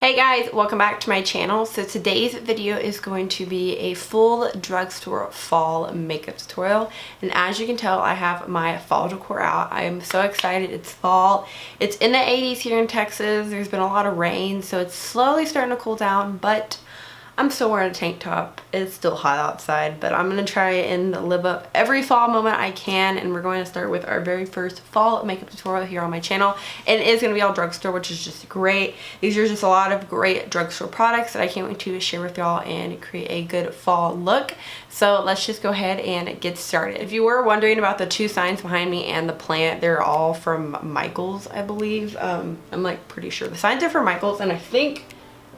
Hey guys, welcome back to my channel. So today's video is going to be a full drugstore fall makeup tutorial, and as you can tell, I have my fall decor out. I am so excited. It's fall. It's in the 80s here in Texas. There's been a lot of rain, so it's slowly starting to cool down, but I'm still wearing a tank top. It's still hot outside, but I'm gonna try and live up every fall moment I can, and we're going to start with our very first fall makeup tutorial here on my channel. And it is gonna be all drugstore, which is just great. These are just a lot of great drugstore products that I can't wait to share with y'all and create a good fall look. So let's just go ahead and get started. If you were wondering about the two signs behind me and the plant, they're all from Michaels, I believe. I'm like pretty sure the signs are from Michaels, and I think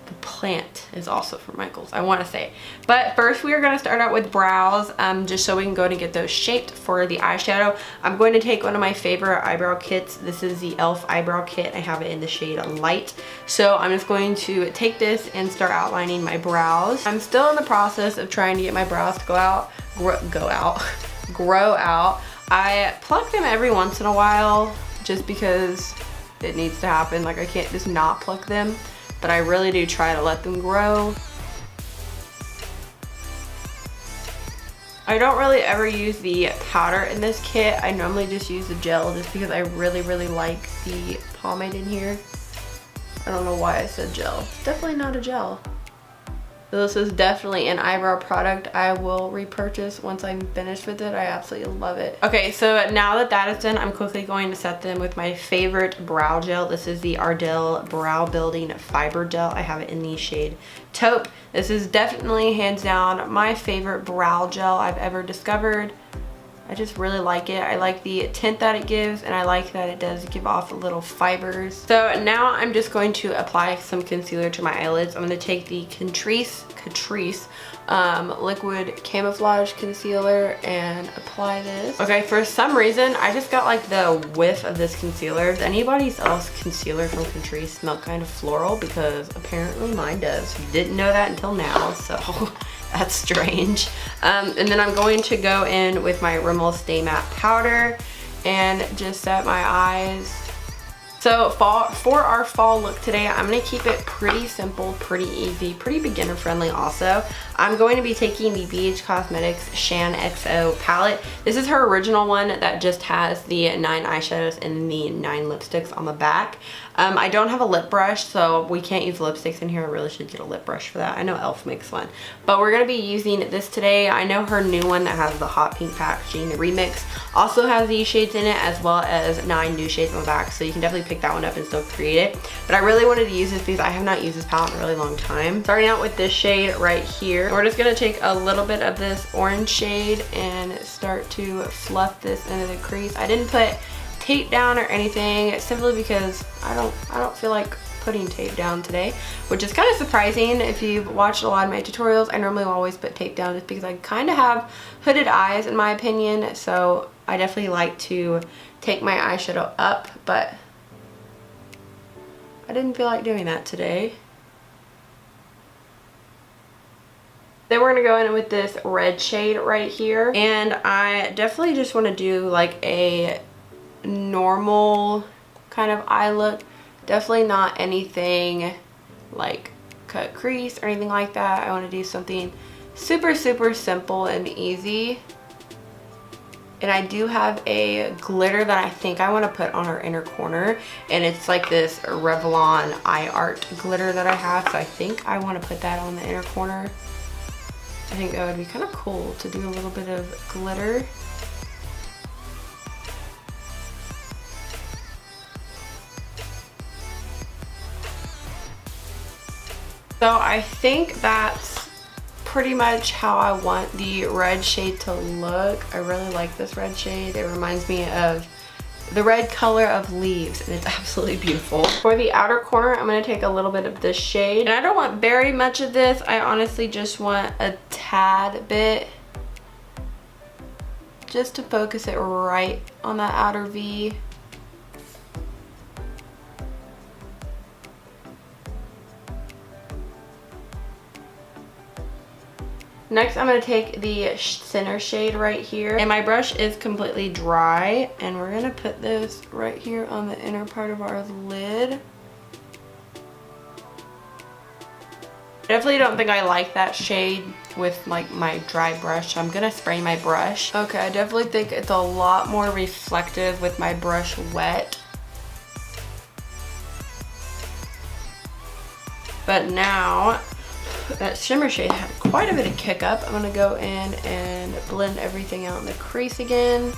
the plant is also from Michaels, I want to say. But first we are going to start out with brows, just so we can go and get those shaped for the eyeshadow. I'm going to take one of my favorite eyebrow kits. This is the e.l.f. eyebrow kit. I have it in the shade Light. So I'm just going to take this and start outlining my brows. I'm still in the process of trying to get my brows to grow out. I pluck them every once in a while just because it needs to happen. Like, I can't just not pluck them. But I really do try to let them grow. I don't really ever use the powder in this kit. I normally just use the gel just because I really like the pomade in here. I don't know why I said gel. It's definitely not a gel. So this is definitely an eyebrow product I will repurchase once I'm finished with it. I absolutely love it. Okay, so now that that is done, I'm quickly going to set them with my favorite brow gel. This is the Ardell Brow Building Fiber Gel. I have it in the shade Taupe. This is definitely hands down my favorite brow gel I've ever discovered. I just really like it. I like the tint that it gives, and I like that it does give off little fibers. So now I'm just going to apply some concealer to my eyelids. I'm going to take the Catrice liquid camouflage concealer and apply this. Okay, for some reason I just got like the whiff of this concealer. Does anybody else concealer from Catrice smell kind of floral? Because apparently mine does. Didn't know that until now, so that's strange. And then I'm going to go in with my Rimmel Stay Matte powder and just set my eyes. So for our fall look today, I'm going to keep it pretty simple, pretty easy, pretty beginner friendly also. I'm going to be taking the BH Cosmetics Shaaanxo palette. This is her original one that just has the 9 eyeshadows and the 9 lipsticks on the back. I don't have a lip brush, so we can't use lipsticks in here. I really should get a lip brush for that. I know e.l.f. makes one. But we're going to be using this today. I know her new one that has the hot pink packaging, the Remix, also has these shades in it, as well as 9 new shades on the back. So you can definitely pick that one up and still create it. But I really wanted to use this because I have not used this palette in a really long time. Starting out with this shade right here. We're just going to take a little bit of this orange shade and start to fluff this into the crease. I didn't put tape down or anything, simply because I don't feel like putting tape down today, which is kind of surprising. If you've watched a lot of my tutorials, I normally always put tape down just because I kind of have hooded eyes in my opinion, so I definitely like to take my eyeshadow up, but I didn't feel like doing that today. Then we're going to go in with this red shade right here, and I definitely just want to do like a normal kind of eye look. Definitely not anything like cut crease or anything like that. I want to do something super simple and easy. And I do have a glitter that I think I want to put on our inner corner, and it's like this Revlon eye art glitter that I have, so I think I want to put that on the inner corner. I think that would be kind of cool to do a little bit of glitter. So I think that's pretty much how I want the red shade to look. I really like this red shade. It reminds me of the red color of leaves, and it's absolutely beautiful. For the outer corner, I'm going to take a little bit of this shade. And I don't want very much of this. I honestly just want a tad bit, just to focus it right on that outer V. Next, I'm going to take the center shade right here, and my brush is completely dry, and we're going to put this right here on the inner part of our lid. I definitely don't think I like that shade with like my dry brush, so I'm gonna spray my brush. Okay, I definitely think it's a lot more reflective with my brush wet. But now that shimmer shade had quite a bit of kick up, I'm gonna go in and blend everything out in the crease again.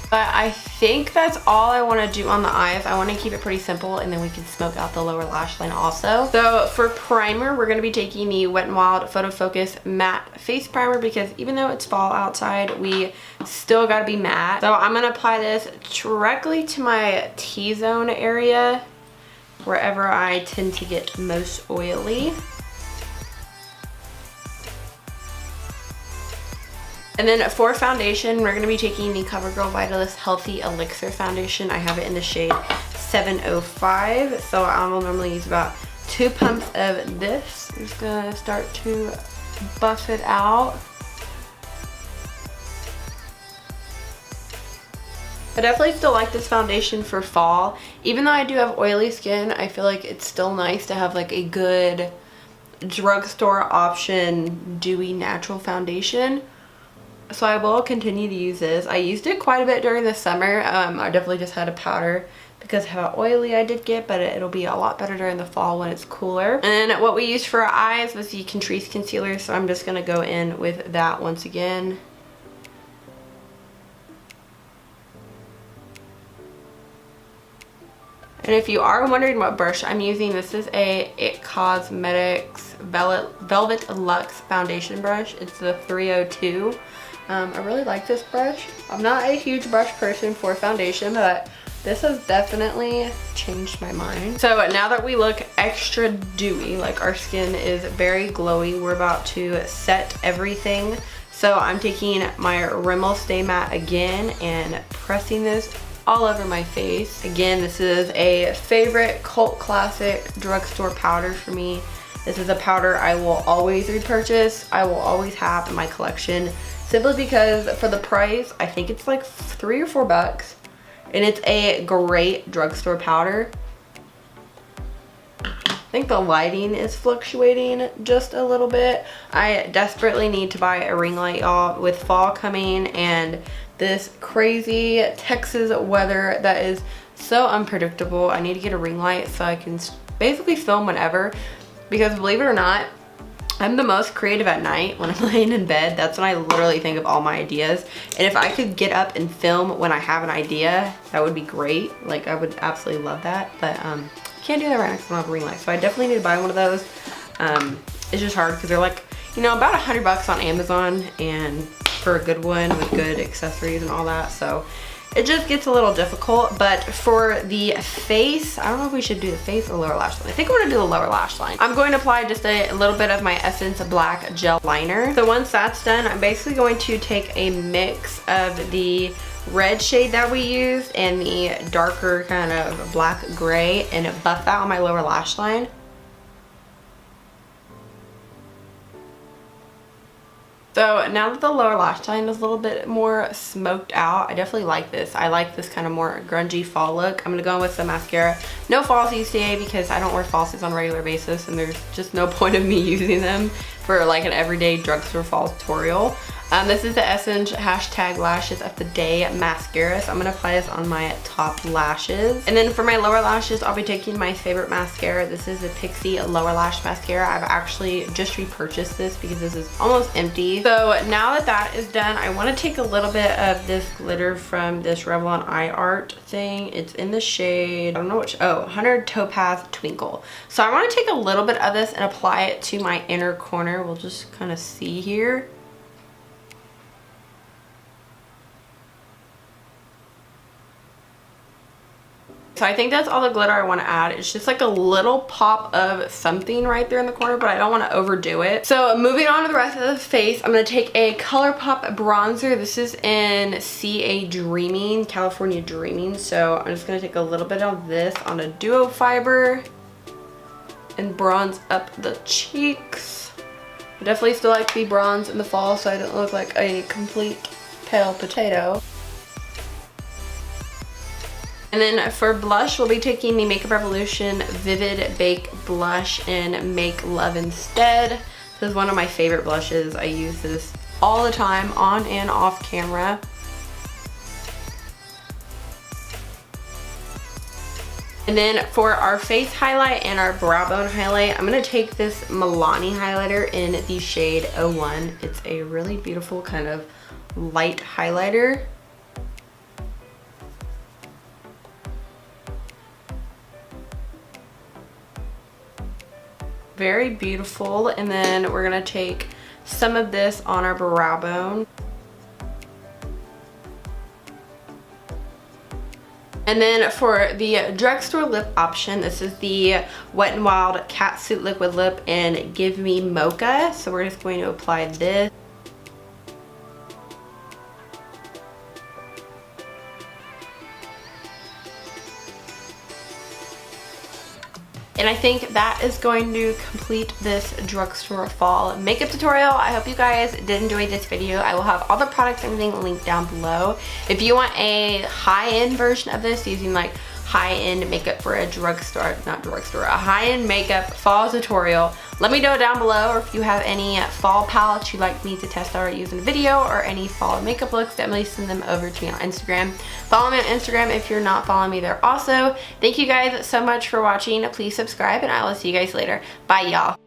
But I think that's all I want to do on the eyes. I want to keep it pretty simple, and then we can smoke out the lower lash line also. So for primer, we're going to be taking the Wet n Wild Photo Focus Matte Face Primer, because even though it's fall outside, we still got to be matte. So I'm going to apply this directly to my T-zone area, wherever I tend to get most oily. And then for foundation, we're going to be taking the CoverGirl Vitalist Healthy Elixir Foundation. I have it in the shade 705. So I will normally use about 2 pumps of this. I'm just going to start to buff it out. I definitely still like this foundation for fall. Even though I do have oily skin, I feel like it's still nice to have like a good drugstore option dewy natural foundation. So I will continue to use this. I used it quite a bit during the summer. I definitely just had a powder because of how oily I did get, but it'll be a lot better during the fall when it's cooler. And then what we used for our eyes was the Catrice concealer, so I'm just going to go in with that once again. And if you are wondering what brush I'm using, this is a It Cosmetics Velvet Luxe Foundation brush. It's the 302. I really like this brush. I'm not a huge brush person for foundation, but this has definitely changed my mind. So now that we look extra dewy, like our skin is very glowy, we're about to set everything. So I'm taking my Rimmel Stay Matte again and pressing this all over my face. Again, this is a favorite cult classic drugstore powder for me. This is a powder I will always repurchase. I will always have in my collection, simply because for the price, I think it's like $3 or $4, and it's a great drugstore powder. I think the lighting is fluctuating just a little bit. I desperately need to buy a ring light, y'all, with fall coming and this crazy Texas weather that is so unpredictable. I need to get a ring light so I can basically film whenever, because believe it or not, I'm the most creative at night when I'm laying in bed. That's when I literally think of all my ideas. And if I could get up and film when I have an idea, that would be great. Like, I would absolutely love that. But can't do that right now because I don't have a ring light. So I definitely need to buy one of those. It's just hard because they're like, you know, about $100 on Amazon, and for a good one with good accessories and all that. So it just gets a little difficult. But for the face, I don't know if we should do the face or lower lash line. I think I'm gonna do the lower lash line. I'm going to apply just a little bit of my Essence Black Gel Liner. So once that's done, I'm basically going to take a mix of the red shade that we used and the darker kind of black gray and buff that on my lower lash line. So now that the lower lash line is a little bit more smoked out, I definitely like this. I like this kind of more grungy fall look. I'm going to go in with some mascara. No falsies today because I don't wear falsies on a regular basis, and there's just no point of me using them for like an everyday drugstore fall tutorial. This is the Essence #Lashes of the Day mascara. So I'm going to apply this on my top lashes. And then for my lower lashes, I'll be taking my favorite mascara. This is the Pixi Lower Lash Mascara. I've actually just repurchased this because this is almost empty. So now that that is done, I want to take a little bit of this glitter from this Revlon Eye Art thing. It's in the shade, I don't know which, 100 Topaz Twinkle. So I want to take a little bit of this and apply it to my inner corner. We'll just kind of see here. So I think that's all the glitter I want to add. It's just like a little pop of something right there in the corner, but I don't want to overdo it. So moving on to the rest of the face, I'm going to take a ColourPop bronzer. This is in CA Dreaming, California Dreaming. So I'm just going to take a little bit of this on a duo fiber and bronze up the cheeks. I definitely still like to be bronze in the fall so I don't look like a complete pale potato. And then for blush, we'll be taking the Makeup Revolution Vivid Bake Blush in Make Love Instead. This is one of my favorite blushes. I use this all the time, on and off camera. And then for our face highlight and our brow bone highlight, I'm gonna take this Milani highlighter in the shade 01. It's a really beautiful kind of light highlighter. Very beautiful. And then we're gonna take some of this on our brow bone. And then for the Drugstore lip option, this is the Wet n Wild Catsuit Liquid Lip in Give Me Mocha. So we're just going to apply this. And I think that is going to complete this Drugstore fall makeup tutorial. I hope you guys did enjoy this video. I will have all the products and everything linked down below. If you want a high-end version of this using like high-end makeup for a drugstore, a high-end makeup fall tutorial, let me know down below. Or if you have any fall palettes you'd like me to test out or use in a video, or any fall makeup looks, definitely send them over to me on Instagram. Follow me on Instagram if you're not following me there also. Thank you guys so much for watching. Please subscribe, and I will see you guys later. Bye, y'all.